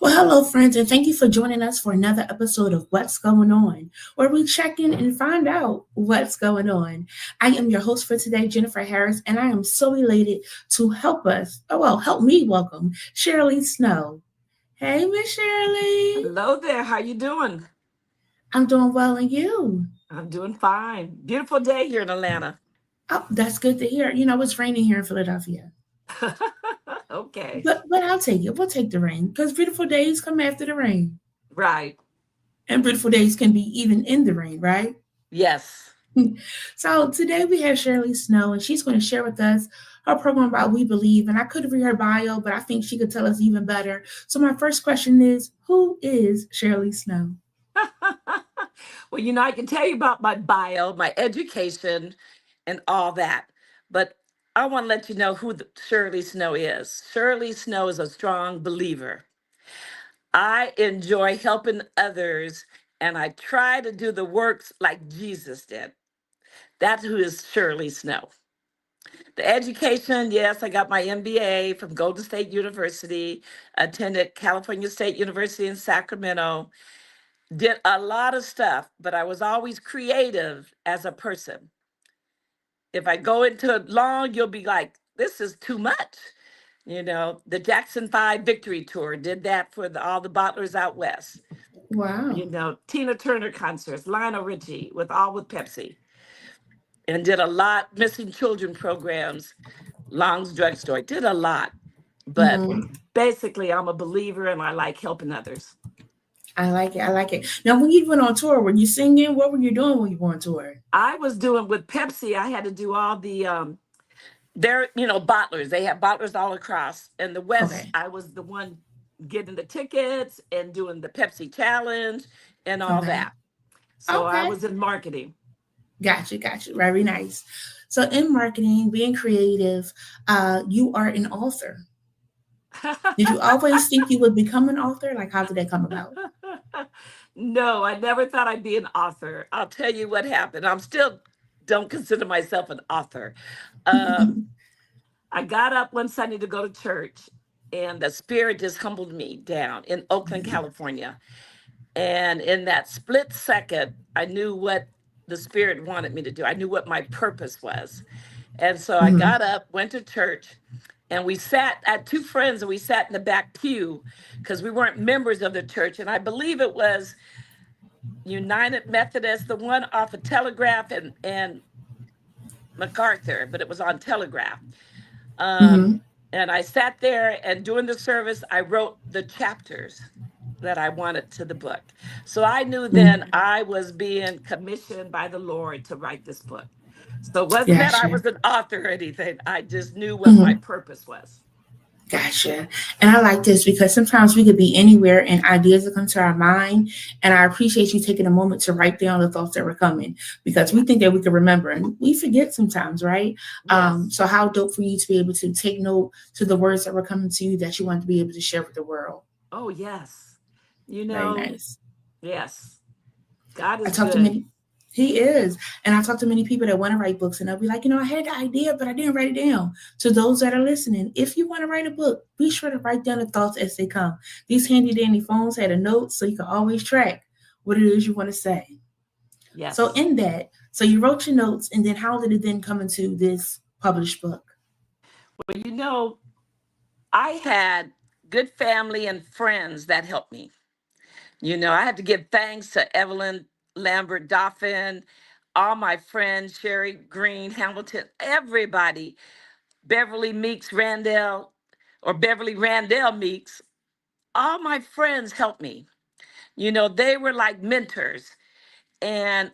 Well, hello, friends, and thank you for joining us for another episode of What's Going On, where we check in and find out what's going on. I am your host for today, Jennifer Harris, and I am so elated to help me welcome Sheralee Snow. Hey, Miss Shirley. Hello there. How you doing? I'm doing well, and you? I'm doing fine. Beautiful day here in Atlanta. Oh, that's good to hear. It's raining here in Philadelphia, Okay. but I'll take it. We'll take the rain because beautiful days come after the rain, Right. and beautiful days can be even in the rain, right? Yes. So today we have Sheralee Snow, and she's going to share with us her program about We Believe. And I could read her bio, but I think she could tell us even better. So my first question is, who is Sheralee Snow? Well, I can tell you about my bio, my education, and all that. But I want to let you know who Shirley Snow is. Shirley Snow is a strong believer. I enjoy helping others, and I try to do the works like Jesus did. That's who is Shirley Snow. The education, yes, I got my MBA from Golden State University, attended California State University in Sacramento, did a lot of stuff, but I was always creative as a person. If I go into it long, you'll be like, this is too much. The Jackson 5 Victory Tour did that for all the bottlers out west. Wow. Tina Turner concerts, Lionel Richie with Pepsi, and did a lot missing children programs, Long's Drugstore, did a lot. But Hmm. basically, I'm a believer and I like helping others. I like it. I like it. Now, when you went on tour, were you singing? What were you doing when you were on tour? I was doing with Pepsi, I had to do all the they're bottlers. They have bottlers all across. In the West, Okay. I was the one getting the tickets and doing the Pepsi challenge and all Okay. that. So I Okay. was in marketing. Gotcha. Gotcha. Very nice. So, in marketing, being creative, you are an author. Did you always think you would become an author? Like, how did that come about? No, I never thought I'd be an author. I'll tell you what happened. I'm still don't consider myself an author. Um, I got up one Sunday to go to church, and the Spirit just humbled me down in Oakland, California. And in that split second, I knew what the Spirit wanted me to do. I knew what my purpose was. And so I Mhm. got up, went to church, and we sat at two friends and we sat in the back pew because we weren't members of the church. And I believe it was United Methodist, the one off of Telegraph and MacArthur, but it was on Telegraph. Um, Mhm. and I sat there, and during the service, I wrote the chapters that I wanted to the book. So I knew then Mhm. I was being commissioned by the Lord to write this book. So it wasn't that I Gotcha. was an author or anything. I just knew what my Mhm. purpose was. Gotcha. And I like this because sometimes we could be anywhere and ideas will come to our mind. And I appreciate you taking a moment to write down the thoughts that were coming because we Yeah. think that we can remember and we forget sometimes, right? Yes. So how dope for you to be able to take note to the words that were coming to you that you want to be able to share with the world. Oh, yes. You Very know, nice. yes. God I is talked to good. many. He is, and I talk to many people that want to write books, and they'll be like, I had the idea, but I didn't write it down. To those that are listening, if you want to write a book, be sure to write down the thoughts as they come. These handy dandy phones had a note, so you can always track what it is you want to say. So Yes. in that, so you wrote your notes, and then how did it then come into this published book? Well, I had good family and friends that helped me. I had to give thanks to Evelyn Lambert Dauphin, all my friends, Sherry Green, Hamilton, everybody, Beverly Meeks Randell, or Beverly Randell Meeks, all my friends helped me. They were like mentors. And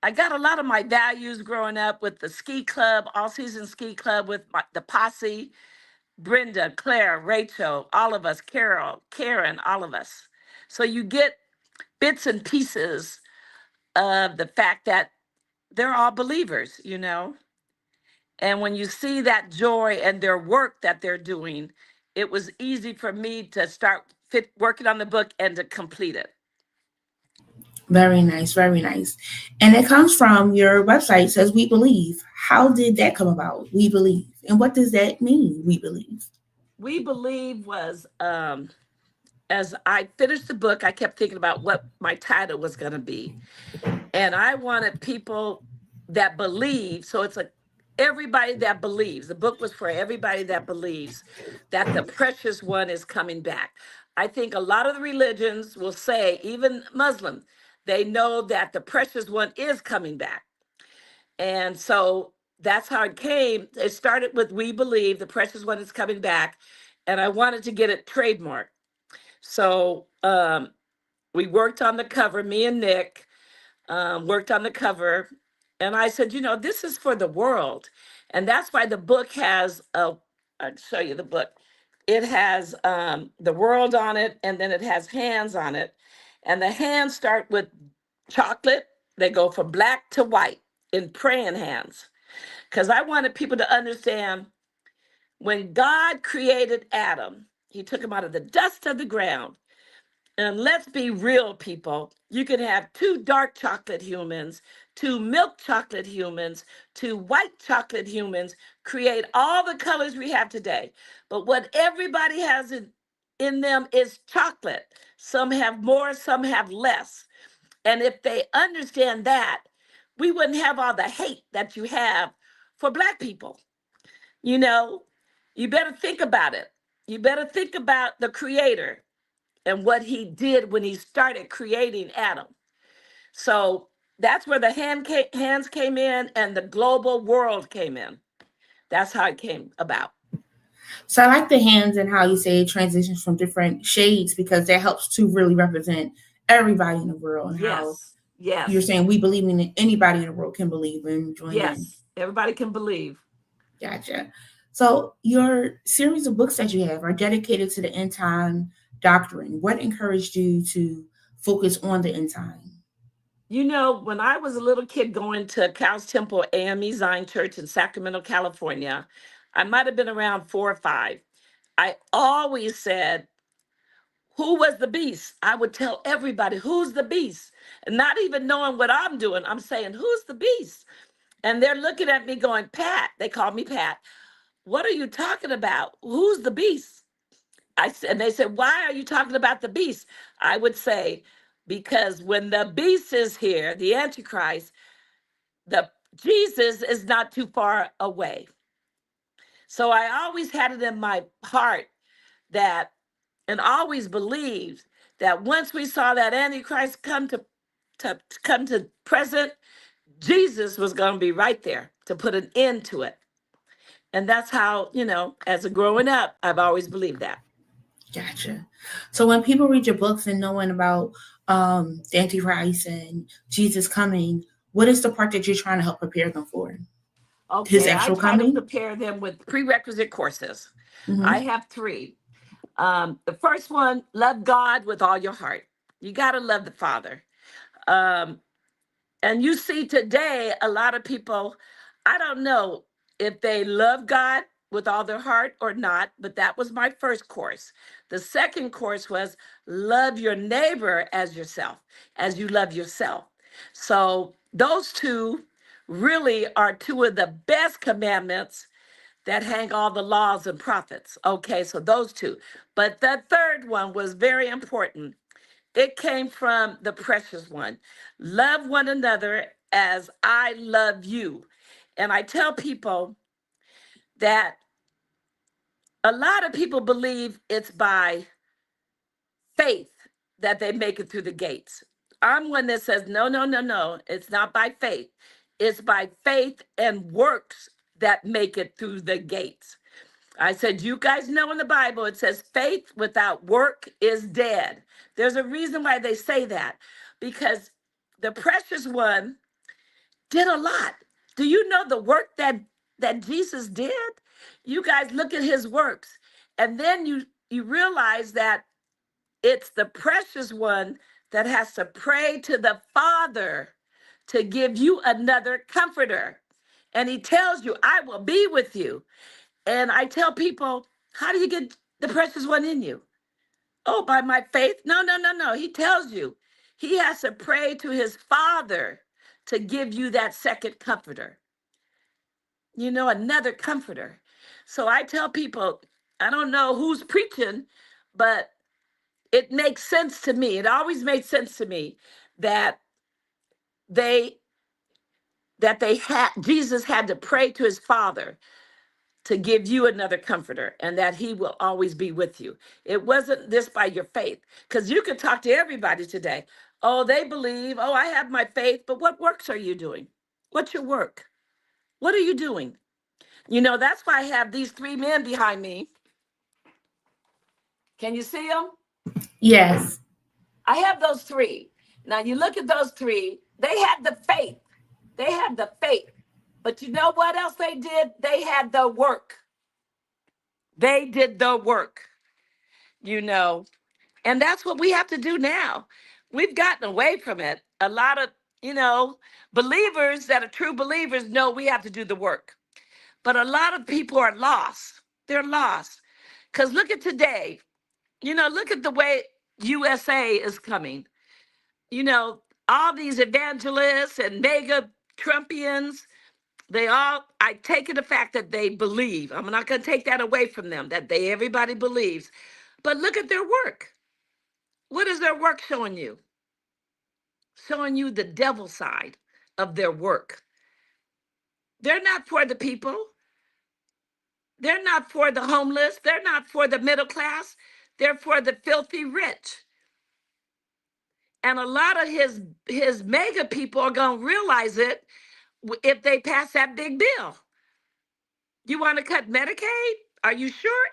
I got a lot of my values growing up with the ski club, all season ski club with the posse, Brenda, Claire, Rachel, all of us, Carol, Karen, all of us. So you get bits and pieces of the fact that they're all believers. And when you see that joy and their work that they're doing, it was easy for me to start working on the book and to complete it. Very nice, very nice. And it comes from your website, it says We Believe. How did that come about? We Believe. And what does that mean, We Believe? We Believe was as I finished the book, I kept thinking about what my title was going to be. And I wanted people that believe. So it's like everybody that believes. The book was for everybody that believes that the precious one is coming back. I think a lot of the religions will say, even Muslim, they know that the precious one is coming back. And so that's how it came. It started with "We believe the precious one is coming back," and I wanted to get it trademarked. So we worked on the cover. Me and Nick worked on the cover, and I said, this is for the world, and that's why the book has a. I'll show you the book. It has the world on it, and then it has hands on it, and the hands start with chocolate. They go from black to white in praying hands, because I wanted people to understand when God created Adam, He took him out of the dust of the ground. And let's be real, people. You can have two dark chocolate humans, two milk chocolate humans, two white chocolate humans, create all the colors we have today. But what everybody has in them is chocolate. Some have more, some have less. And if they understand that, we wouldn't have all the hate that you have for Black people. You know, you better think about it. You better think about the Creator and what he did when he started creating Adam. So that's where the hands came in and the global world came in. That's how it came about. So I like the hands and how you say it transitions from different shades because that helps to really represent everybody in the world and how Yes, you're yes, saying we believe in it, anybody in the world can believe and join in. yes. Everybody can believe. Gotcha. So your series of books that you have are dedicated to the end time doctrine. What encouraged you to focus on the end time? When I was a little kid going to Cows Temple AME Zion Church in Sacramento, California, I might have been around 4 or 5. I always said, who was the beast? I would tell everybody, who's the beast? And not even knowing what I'm doing, I'm saying, who's the beast? And they're looking at me going, Pat, they call me Pat. What are you talking about? Who's the beast? And they said, why are you talking about the beast? I would say, because when the beast is here, the Antichrist, the Jesus is not too far away. So I always had it in my heart that, and always believed that once we saw that Antichrist to come to present, Jesus was going to be right there to put an end to it. And that's how, as a growing up, I've always believed that. Gotcha. So when people read your books and knowing about the Antichrist and Jesus coming, what is the part that you're trying to help prepare them for? His Okay, I actual try to coming? prepare them with prerequisite courses. I Mm-hmm. have 3. The first one, love God with all your heart. You got to love the Father. Um, And you see today, a lot of people, I don't know if they love God with all their heart or not, but that was my first course. The second course was love your neighbor as yourself, as you love yourself. So those two really are two of the best commandments that hang all the laws and prophets. Okay, so those two. But the third one was very important. It came from the precious one. Love one another as I love you. And I tell people that a lot of people believe it's by faith that they make it through the gates. I'm one that says, no, no, no, no. It's not by faith. It's by faith and works that make it through the gates. I said, you guys know in the Bible, it says faith without work is dead. There's a reason why they say that, because the precious one did a lot. Do you know the work that Jesus did? You guys look at his works, and then you realize that it's the precious one that has to pray to the Father to give you another comforter. And he tells you, I will be with you. And I tell people, how do you get the precious one in you? Oh, by my faith? No, no, no, no. He tells you he has to pray to his Father to give you that second comforter, another comforter. So I tell people, I don't know who's preaching, but it makes sense to me. It always made sense to me that they they had Jesus had to pray to his Father to give you another comforter, and that he will always be with you. It wasn't this by your faith, because you can talk to everybody today. Oh, they believe, oh, I have my faith, but what works are you doing? What's your work? What are you doing? You know, that's why I have these three men behind me. Can you see them? Yes. I have those three. Now you look at those three, they had the faith. They had the faith. But you know what else they did? They had the work. They did the work, you know. And that's what we have to do now. We've gotten away from it. A lot of, you know, believers that are true believers know we have to do the work. But a lot of people are lost. They're lost. Because look at today. You know, look at the way USA is coming. You know, all these evangelists and mega Trumpians, they all, I take it the fact that they believe. I'm not going to take that away from them, that everybody believes. But look at their work. What is their work showing you? Showing you the devil side of their work. They're not for the people. They're not for the homeless. They're not for the middle class. They're for the filthy rich. And a lot of his mega people are going to realize it if they pass that big bill. You want to cut Medicaid? Are you sure?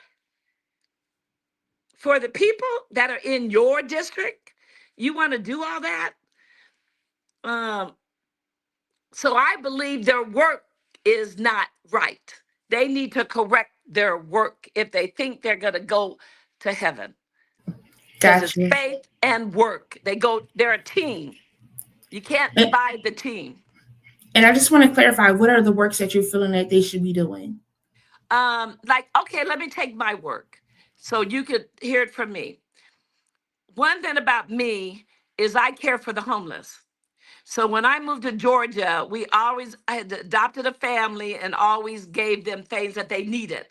For the people that are in your district, you want to do all that? Um, so I believe their work is not right. They need to correct their work if they think they're going to go to heaven. Because it's Gotcha. faith and work. They're a team. You can't And, divide the team. and I just want to clarify, what are the works that you're feeling that they should be doing? Like, okay, let me take my work so you could hear it from me. One thing about me is I care for the homeless. So when I moved to Georgia, I had adopted a family and always gave them things that they needed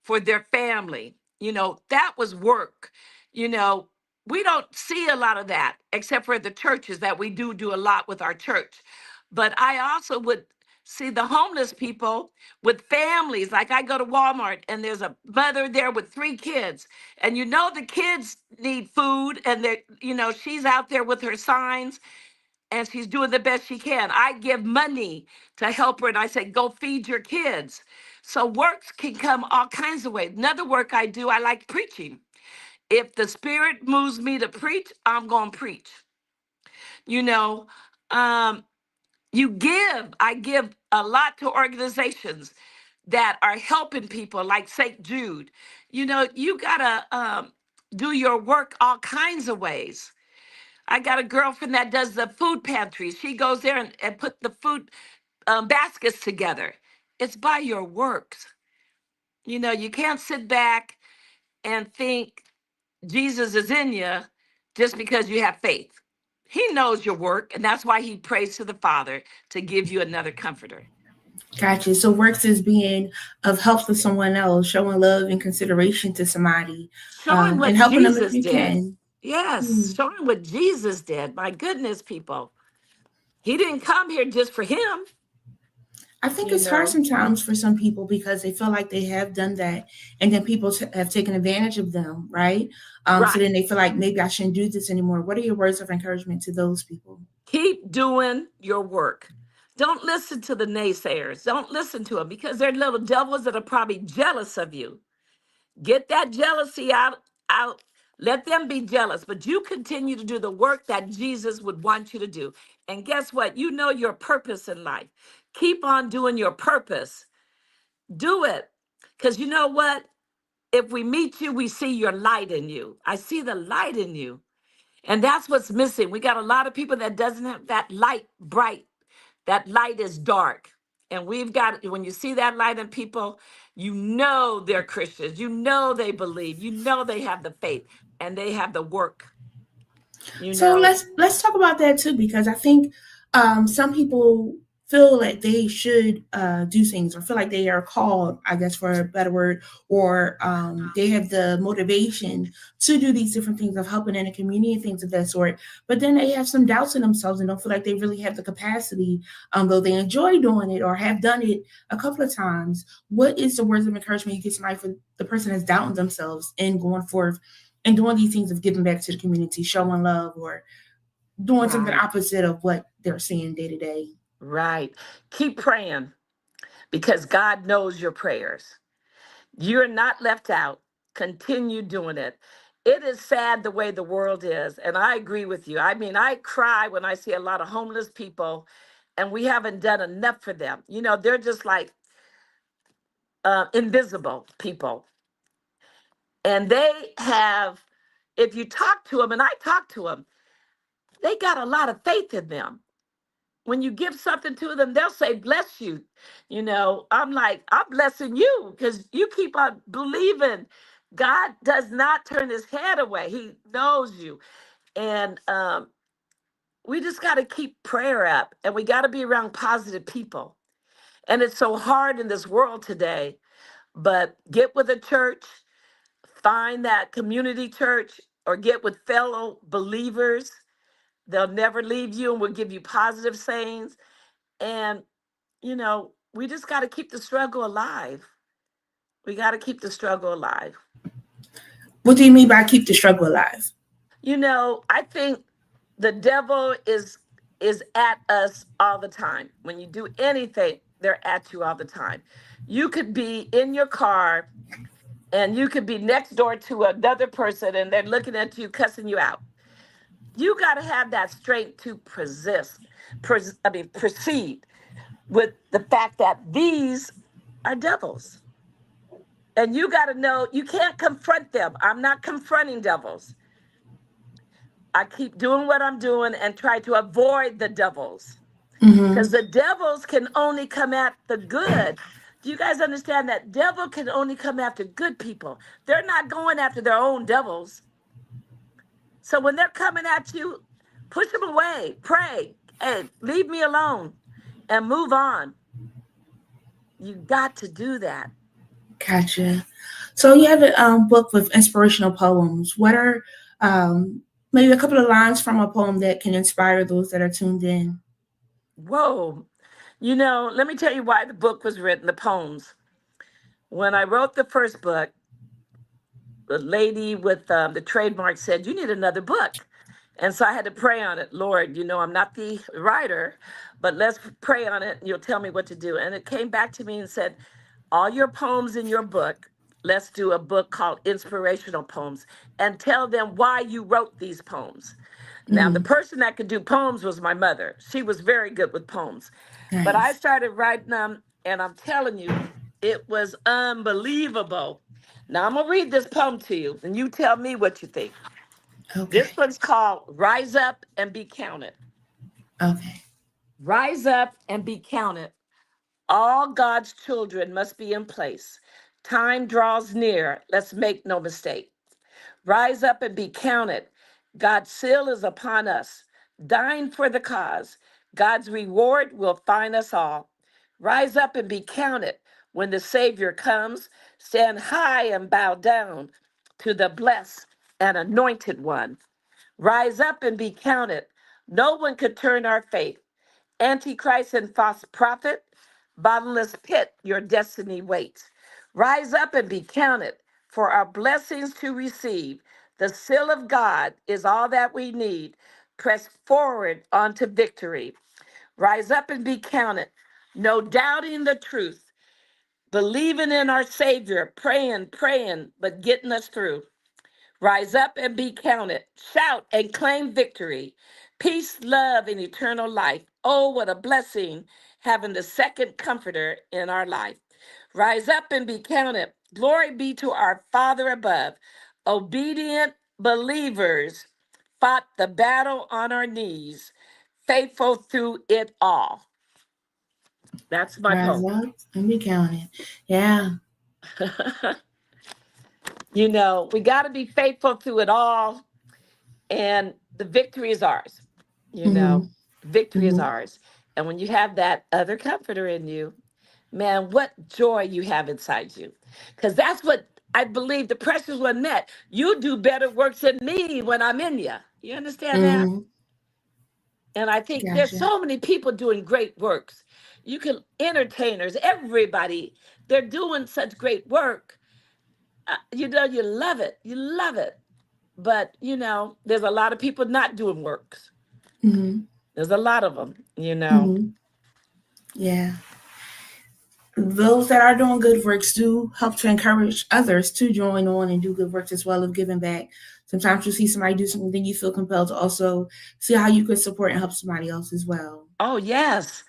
for their family. You know, that was work. You know, we don't see a lot of that except for the churches that we do a lot with our church. But I also would see the homeless people with families. Like I go to Walmart and there's a mother there with three kids. And you know the kids need food and they you know she's out there with her signs and she's doing the best she can. I give money to help her and I say, go feed your kids. So works can come all kinds of ways. Another work I do, I like preaching. If the spirit moves me to preach, I'm going to preach. You know, um, I give a lot to organizations that are helping people like St. Jude. You know, you got to do your work all kinds of ways. I got a girlfriend that does the food pantry. She goes there and put the food baskets together. It's by your works. You know, you can't sit back and think Jesus is in you just because you have faith. He knows your work, and that's why he prays to the Father to give you another comforter. Gotcha. So works is being of help to someone else, showing love and consideration to somebody, Showing what and helping them if Jesus you did. can. Hmm. Yes, showing what Jesus did. My goodness, people. He didn't come here just for him, I think you it's hard know. sometimes for some people because they feel like they have done that, and then people have taken advantage of them, right? So Right. then they feel like maybe I shouldn't do this anymore. What are your words of encouragement to those people? Keep doing your work. Don't listen to the naysayers. Don't listen to them because they're little devils that are probably jealous of you. Get that jealousy out. Let them be jealous, but you continue to do the work that Jesus would want you to do. And guess what? You know your purpose in life. Keep on doing your purpose. Do it. Because you know what? If we meet you, we see your light in you. I see the light in you. And that's what's missing. We got a lot of people that doesn't have that light bright. That light is dark. And we've got, when you see that light in people, you know they're Christians. You know they believe. You know they have the faith and they have the work, you So know. let's talk about that too, because I think some people feel like they should do things, or feel like they are called, I guess for a better word, or they have the motivation to do these different things of helping in the community and things of that sort. But then they have some doubts in themselves and don't feel like they really have the capacity, though they enjoy doing it or have done it a couple of times. What is the words of encouragement you give somebody for the person that's doubting themselves and going forth and doing these things of giving back to the community, showing love, or doing something Right. opposite of what they're seeing day to day? Right. Keep praying because God knows your prayers. You're not left out. Continue doing it. It is sad the way the world is. And I agree with you. I mean, I cry when I see a lot of homeless people and we haven't done enough for them. You know, they're just like invisible people. And they have, if you talk to them, and I talk to them, they got a lot of faith in them. When you give something to them, they'll say, bless you. You know, I'm like, I'm blessing you because you keep on believing. God does not turn his head away. He knows you. And we just got to keep prayer up and we got to be around positive people. And it's so hard in this world today, but get with a church, find that community church, or get with fellow believers. They'll never leave you and will give you positive sayings. And you know, we just got to keep the struggle alive. We got to keep the struggle alive. What do you mean by keep the struggle alive? You know, I think the devil is at us all the time. When you do anything, they're at you all the time. You could be in your car and you could be next door to another person and they're looking at you, cussing you out. You got to have that strength to proceed with the fact that these are devils. And you got to know you can't confront them. I'm not confronting devils. I keep doing what I'm doing and try to avoid the devils Mm-hmm. because the devils can only come at the good. Do you guys understand that devil can only come after good people? They're not going after their own devils. So when they're coming at you, push them away. Pray. Hey, leave me alone and move on. You got to do that. Gotcha. So you have a book with inspirational poems. What are maybe a couple of lines from a poem that can inspire those that are tuned in? Whoa. You know, let me tell you why the book was written, the poems. When I wrote the first book, the lady with the trademark said, "You need another book." And so I had to pray on it. Lord, you know, I'm not the writer, but let's pray on it and you'll tell me what to do. And it came back to me and said, all your poems in your book, let's do a book called Inspirational Poems and tell them why you wrote these poems. Now, the Mm, person that could do poems was my mother. She was very good with poems. But I nice. started writing them, and I'm telling you, it was unbelievable. Now, I'm going to read this poem to you, and you tell me what you think. Okay. This one's called Rise Up and Be Counted. Okay. Rise up and be counted. All God's children must be in place. Time draws near. Let's make no mistake. Rise up and be counted. God's seal is upon us. Dying for the cause. God's reward will find us all. Rise up and be counted. When the Savior comes, stand high and bow down to the blessed and anointed one. Rise up and be counted. No one could turn our faith. Antichrist and false prophet, bottomless pit, your destiny waits. Rise up and be counted for our blessings to receive. The seal of God is all that we need. Press forward onto victory. Rise up and be counted. No doubting the truth, believing in our Savior, praying, but getting us through. Rise up and be counted. Shout and claim victory. Peace, love, and eternal life. Oh, what a blessing having the second comforter in our life. Rise up and be counted. Glory be to our Father above. Obedient believers fought the battle on our knees, faithful through it all. That's my Rise poem. up and be counted. Yeah. You know, we got to be faithful through it all, and the victory is ours. You Mm-hmm. know, victory is Mm-hmm. ours. And when you have that other comforter in you, man, what joy you have inside you. Because that's what I believe the pressures were met. You do better works than me when I'm in you. You understand that? Mm-hmm. And I think there's Gotcha. so many people doing great works. You can entertainers, everybody, they're doing such great work. You know, you love it. You love it. But, you know, there's a lot of people not doing works. Mm-hmm. There's a lot of them, you know. Mm-hmm. Yeah. Those that are doing good works do help to encourage others to join on and do good works as well of giving back. Sometimes you see somebody do something, you feel compelled to also see how you could support and help somebody else as well. Oh, yes.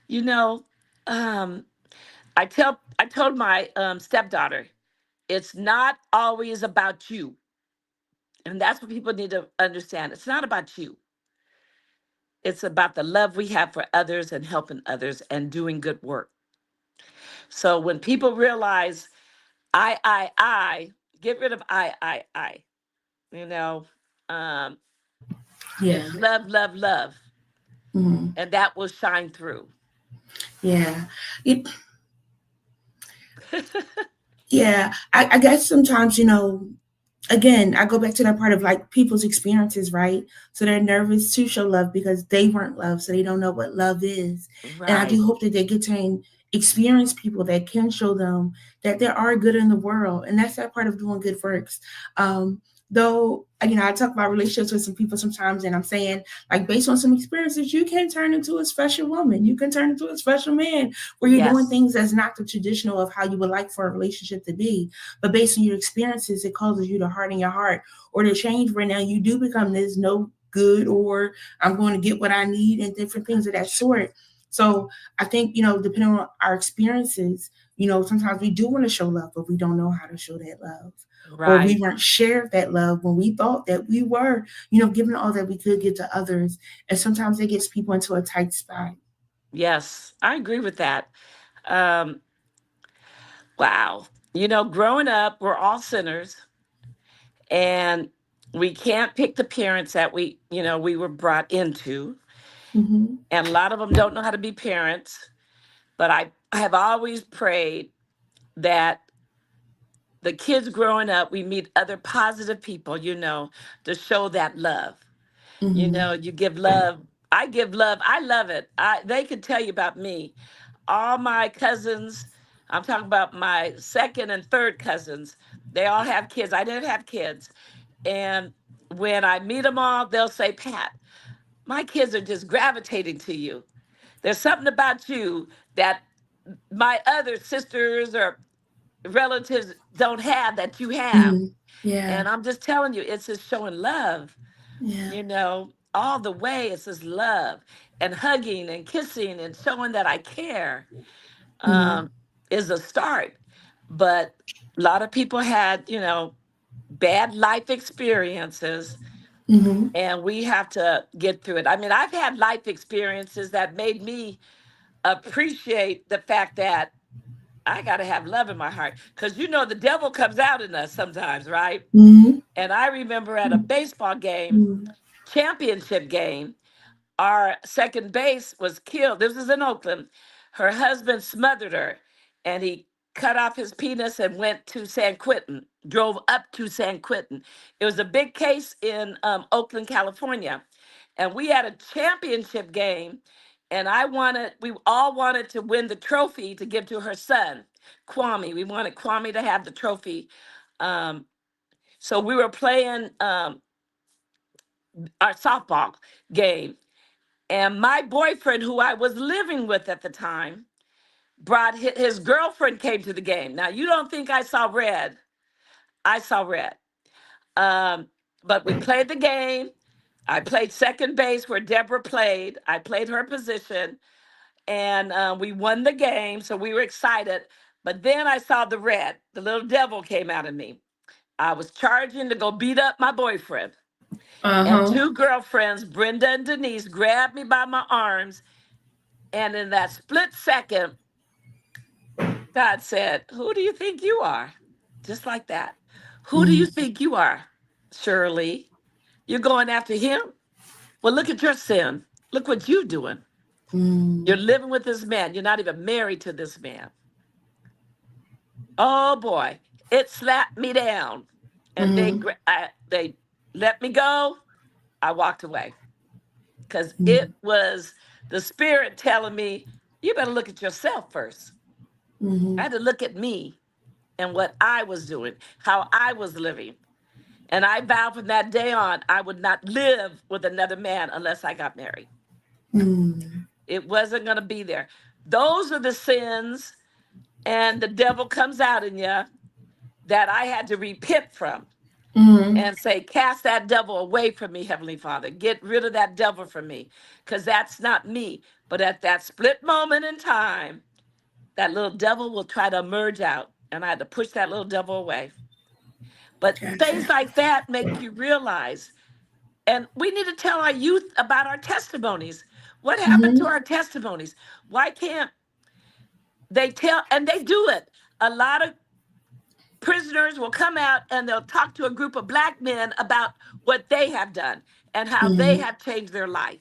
You know, um, I told my stepdaughter, it's not always about you. And that's what people need to understand. It's not about you. It's about the love we have for others and helping others and doing good work. So when people realize I, get rid of I, you know, um, Yeah. it's love, love, love. Mm-hmm. And that will shine through. Yeah. It, yeah. I guess sometimes, again, I go back to that part of like people's experiences, right? So they're nervous to show love because they weren't loved, so they don't know what love is. And I Right. do hope that they get to experience people that can show them that there are good in the world, and that's that part of doing good works. Though, I talk about relationships with some people sometimes, and I'm saying, like, based on some experiences, you can turn into a special woman, you can turn into a special man, where you're doing Yes. things that's not the traditional of how you would like for a relationship to be, but based on your experiences, it causes you to harden your heart or to change where now you do become this no good, or I'm going to get what I need, and different things of that sort. So I think, depending on our experiences, sometimes we do want to show love, but we don't know how to show that love. Or we Right. weren't shared that love when we thought that we were, giving all that we could give to others. And sometimes it gets people into a tight spot. Yes. I agree with that. Um, wow. You know, growing up, we're all sinners and we can't pick the parents that we were brought into. Mm-hmm. And a lot of them don't know how to be parents. But I have always prayed that the kids growing up, we meet other positive people, to show that love. Mm-hmm. You give love. I give love. I love it. They can tell you about me. All my cousins, I'm talking about my second and third cousins, they all have kids. I didn't have kids. And when I meet them all, they'll say, Pat, my kids are just gravitating to you. There's something about you that my other sisters or relatives don't have that you have. Mm-hmm. Yeah. And I'm just telling you, it's just showing love, Yeah. all the way. It's just love and hugging and kissing and showing that I care Mm-hmm. um, is a start. But a lot of people had, bad life experiences, Mm-hmm. and we have to get through it. I mean, I've had life experiences that made me appreciate the fact that I got to have love in my heart because the devil comes out in us sometimes, right? Mm-hmm. And I remember at a baseball game, Mm-hmm. championship game, our second base was killed. This was in Oakland. Her husband smothered her and he cut off his penis and went to San Quentin, drove up to San Quentin. It was a big case in Oakland, California. And we had a championship game, and we all wanted to win the trophy to give to her son, Kwame. We wanted Kwame to have the trophy. Um, so we were playing our softball game. And my boyfriend, who I was living with at the time, brought his girlfriend came to the game. Now, you don't think I saw red. I saw red. Um, but we played the game. I played second base where Deborah played. I played her position, and we won the game. So we were excited. But then I saw the red. The little devil came out of me. I was charging to go beat up my boyfriend. And Uh-huh. two girlfriends, Brenda and Denise, grabbed me by my arms. And in that split second, God said, who do you think you are? Just like that. Who do you Mm-hmm. think you are, Shirley? You're going after him? Well, look at your sin. Look what you're doing. You're Mm. living with this man. You're not even married to this man. Oh boy, it slapped me down, and Mm. they let me go. I walked away because Mm. it was the spirit telling me, you better look at yourself first. I Mm. had to look at me and what I was doing, how I was living. And I vowed from that day on, I would not live with another man unless I got married. Mm. It wasn't going to be there. Those are the sins, and the devil comes out in you that I had to repent from Mm. and say, cast that devil away from me, Heavenly Father. Get rid of that devil from me, because that's not me. But at that split moment in time, that little devil will try to emerge out, and I had to push that little devil away. But Gotcha. things like that make you realize, and we need to tell our youth about our testimonies. What happened to Mm-hmm. our testimonies? Why can't they tell? And they do it. A lot of prisoners will come out and they'll talk to a group of black men about what they have done and how they Mm-hmm. have changed their life.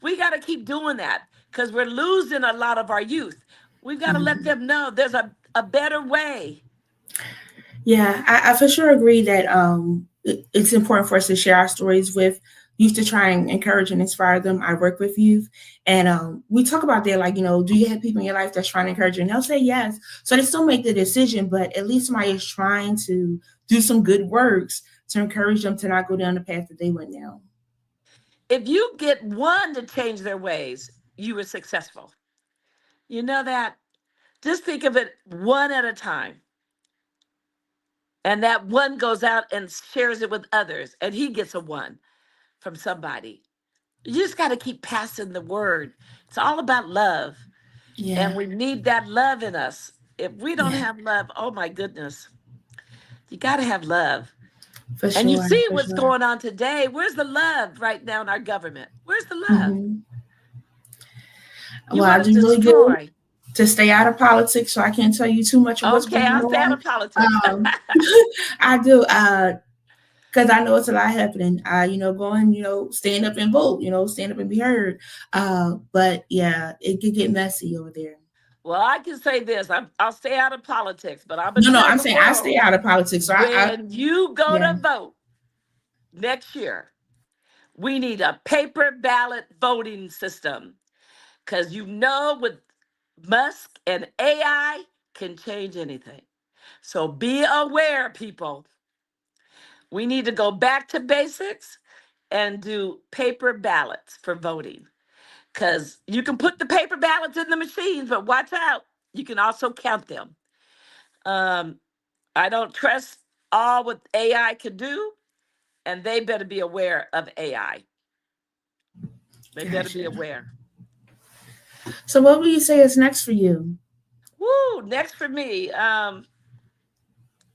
We got to keep doing that because we're losing a lot of our youth. We've got to let Mm-hmm. them know there's a better way. Yeah, I for sure agree that it's important for us to share our stories with youth to try and encourage and inspire them. I work with youth, and we talk about that, like, do you have people in your life that's trying to encourage you? And they'll say yes. So they still make the decision, but at least somebody is trying to do some good works to encourage them to not go down the path that they went down. If you get one to change their ways, you were successful. You know that? Just think of it one at a time. And that one goes out and shares it with others, and he gets a one from somebody. You just got to keep passing the word. It's all about love. And Yeah, we need that love in us. If we don't yeah, have love, oh my goodness, you got to have love. for And you sure, see for what's sure. going on today. Where's the love right now in our government? Where's the love? Hmm. You Well, I want to do really good destroy. to stay out of politics, so I can't tell you too much of what's Okay, going I'll stay out on. of politics. Um, I do. Because I know it's a lot happening. Going, stand up and vote, stand up and be heard. But yeah, it could get messy over there. Well, I can say this: I'll stay out of politics, but I'm gonna No, no, tell I'm the saying I stay world out of politics. So when you go yeah. to vote next year, we need a paper ballot voting system because with Musk and AI can change anything. So be aware, people. We need to go back to basics and do paper ballots for voting because you can put the paper ballots in the machines, but watch out. You can also count them. Um, I don't trust all what AI can do, and they better be aware of AI. They better be Gotcha. aware. So what would you say is next for you? Woo! Next for me,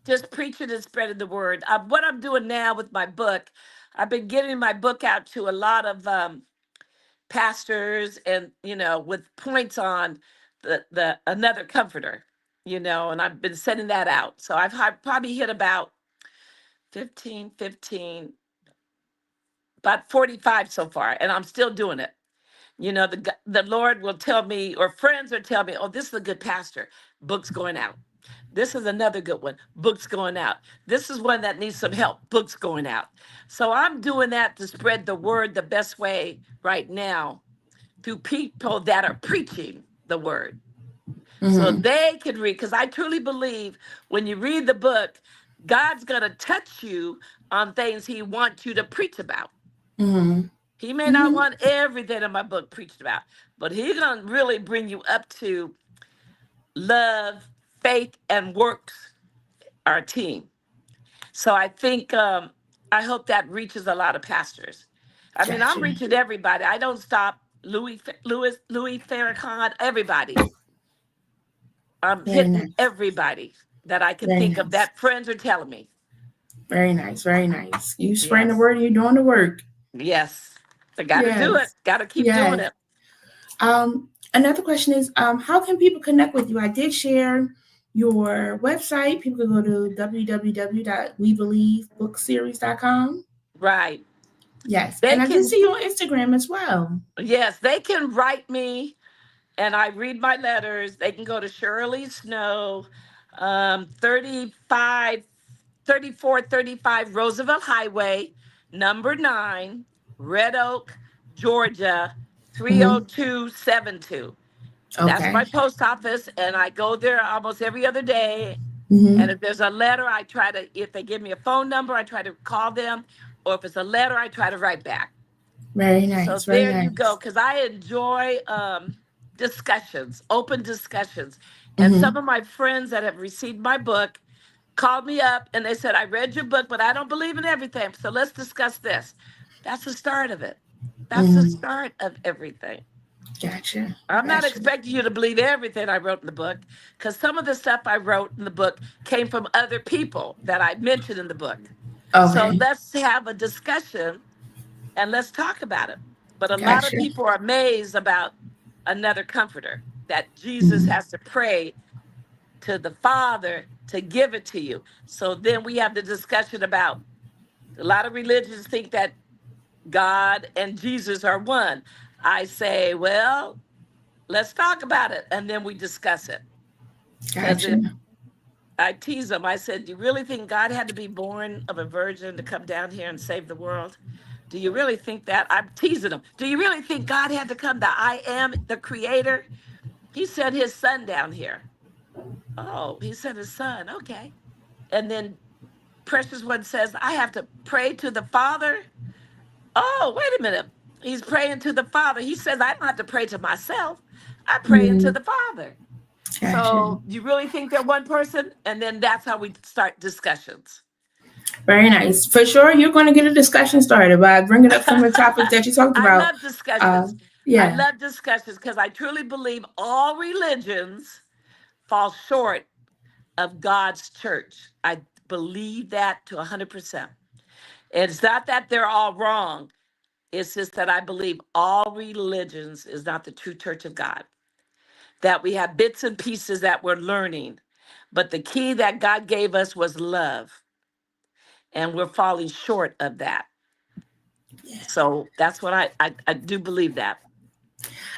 just preaching and spreading the word. What I'm doing now with my book, I've been getting my book out to a lot of pastors, and with points on the another comforter, and I've been sending that out. So probably hit about 15, about 45 so far, and I'm still doing it. The Lord will tell me, or friends will tell me, oh, this is a good pastor. Book's going out. This is another good one. Book's going out. This is one that needs some help. Book's going out. So I'm doing that to spread the word the best way right now through people that are preaching the word. So Mm-hmm. they can read, because I truly believe when you read the book, God's going to touch you on things he wants you to preach about. Mm-hmm. He may not Mm-hmm. want everything in my book preached about, but he's going to really bring you up to love, faith, and works, our team. So I think, I hope that reaches a lot of pastors. I mean, I'm Gotcha. reaching everybody. I don't stop. Louis Farrakhan, everybody. I'm Very hitting nice. everybody that I can Very think of nice. that friends are telling me. Very nice. Very nice. You spreading the Yes, word and you're doing the work. yes. I got to do it. Yes. Got to keep doing Yes. it. Another question is, how can people connect with you? I did share your website. People can go to www.webelievebookseries.com. Right. Yes. They And I do can, see you on Instagram as well. yes, they can write me and I read my letters. They can go to Sheralee Snow, 35, 3435 Roosevelt Highway, number 9, Red Oak, Georgia, Hmm. 30272. That's Okay. my post office, and I go there almost every other day. And Hmm. if there's a letter, I try to, if they give me a phone number, I try to call them. Or if it's a letter, I try to write back. Very So nice. Very there you go, nice. because I enjoy discussions, open discussions. And some Hmm. of my friends that have received my book called me up and they said, I read your book, but I don't believe in everything. So let's discuss this. That's the start of it. That's the Hmm. start of everything. Gotcha. I'm not Gotcha. expecting you to believe everything I wrote in the book because some of the stuff I wrote in the book came from other people that I mentioned in the book. So Okay. let's have a discussion and let's talk about it. But a lot of Gotcha. people are amazed about another comforter that Jesus Hmm. has to pray to the Father to give it to you. So then we have the discussion about a lot of religions think that God and Jesus are one. I say, well, let's talk about it. And then we discuss it. Because Gotcha. if I tease them, I said, do you really think God had to be born of a virgin to come down here and save the world? Do you really think that? I'm teasing them. Do you really think God had to come, the I am, the creator? He sent his son down here. Oh, he sent his son. Okay. And then Precious One says, I have to pray to the Father. Oh, wait a minute. He's praying to the Father. He says, I don't have to pray to myself. I pray into Hmm. the Father. Gotcha. So you really think they're one person? And then that's how we start discussions. Very nice. For sure, you're going to get a discussion started by bringing up some of the topics that you talked I about. love discussions. I Yeah. love discussions because I truly believe all religions fall short of God's church. I believe that to 100%. It's not that they're all wrong. It's just that I believe all religions is not the true church of God. That we have bits and pieces that we're learning. But the key that God gave us was love. And we're falling short of that. So that's what I do believe that.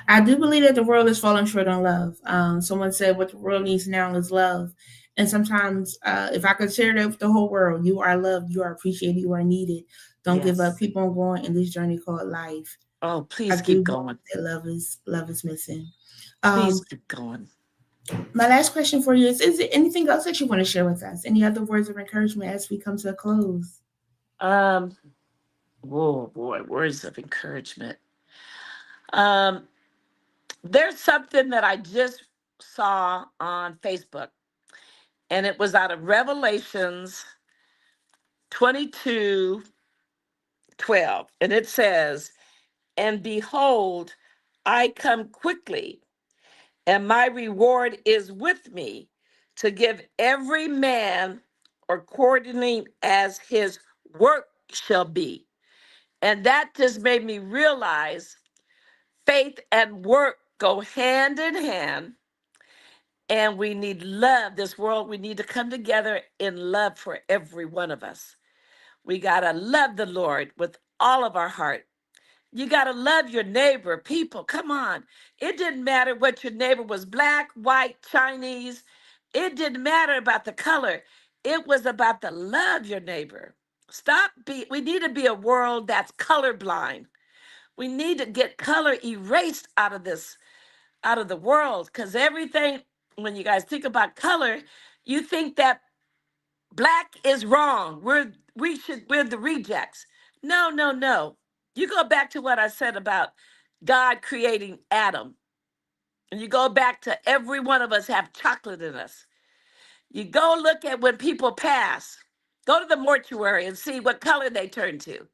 I do believe that the world is falling short on love. Someone said what the world needs now is love. And sometimes, if I could share that with the whole world, you are loved, you are appreciated, you are needed. Don't give up. Yes. Keep on going in this journey called life. Oh, I please do keep believe going. that love is missing. Please Um, keep going. my last question for you is there anything else that you want to share with us? Any other words of encouragement as we come to a close? Um, whoa, boy, words of encouragement. Um, there's something that I just saw on Facebook, and it was out of Revelations 22:12, and it says, and behold, I come quickly, and my reward is with me to give every man according as his work shall be. And that just made me realize faith and work go hand in hand, and we need love. This world, we need to come together in love for every one of us. We got to love the Lord with all of our heart. You got to love your neighbor, people. Come on. It didn't matter what your neighbor was, black, white, Chinese. It didn't matter about the color. It was about the love your neighbor. We need to be a world that's colorblind. We need to get color erased out of this, out of the world, because everything, when you guys think about color, you think that black is wrong. We're the rejects. No, no, no. You go back to what I said about God creating Adam. And you go back to every one of us have chocolate in us. You go look at when people pass. Go to the mortuary and see what color they turn to.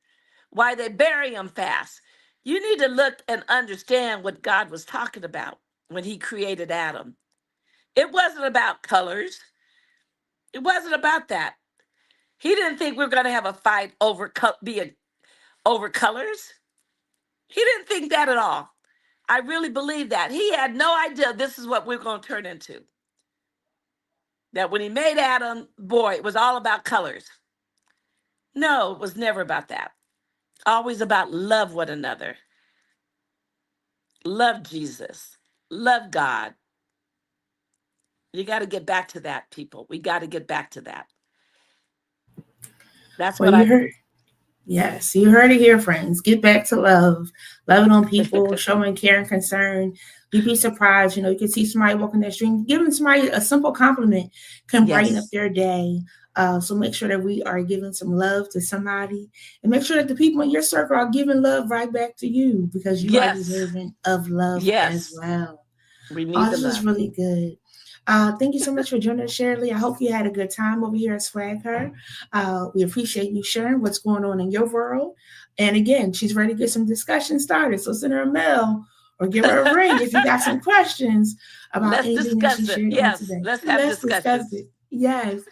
Why they bury them fast. You need to look and understand what God was talking about when he created Adam. It wasn't about colors. It wasn't about that. He didn't think we were going to have a fight over over colors. He didn't think that at all. I really believe that. He had no idea this is what we're going to turn into. That when he made Adam, boy, it was all about colors. No, it was never about that. always about love one another, love Jesus, love God. You got to get back to that, people. We got to get back to that. That's Well, what you I. heard. Yes, you heard it here, friends. Get back to love, loving on people, showing care and concern. You'd be surprised. You can see somebody walking that street, giving somebody a simple compliment can brighten up Yes. their day. So make sure that we are giving some love to somebody, and make sure that the people in your circle are giving love right back to you because you are Yes. deserving of love as Yes. well. We Oh, need the this is love. really good. Thank you so much for joining us, Sheralee. I hope you had a good time over here at SwagHer. We appreciate you sharing what's going on in your world. And again, she's ready to get some discussion started. So send her a mail or give her a ring if you got some questions about Let's anything that she discuss it. shared on Yes. today. Let's have Let's discuss discussions. it. Yes.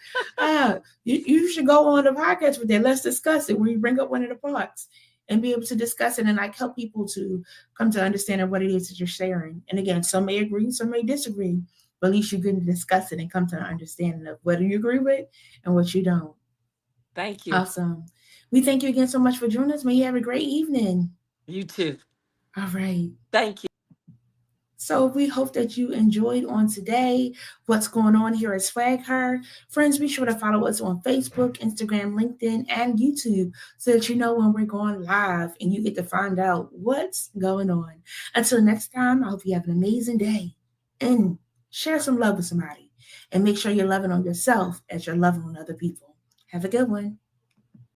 You should go on the podcast with that. Let's discuss it where you bring up one of the parts and be able to discuss it and like help people to come to understanding what it is that you're sharing. And again, some may agree, some may disagree, but at least you can discuss it and come to an understanding of whether you agree with and what you don't. Thank you. Awesome. We thank you again so much for joining us. May you have a great evening. You too. All right. Thank you. So we hope that you enjoyed on today what's going on here at SwagHer. Friends, be sure to follow us on Facebook, Instagram, LinkedIn, and YouTube so that you know when we're going live and you get to find out what's going on. Until next time, I hope you have an amazing day and share some love with somebody. And make sure you're loving on yourself as you're loving on other people. Have a good one.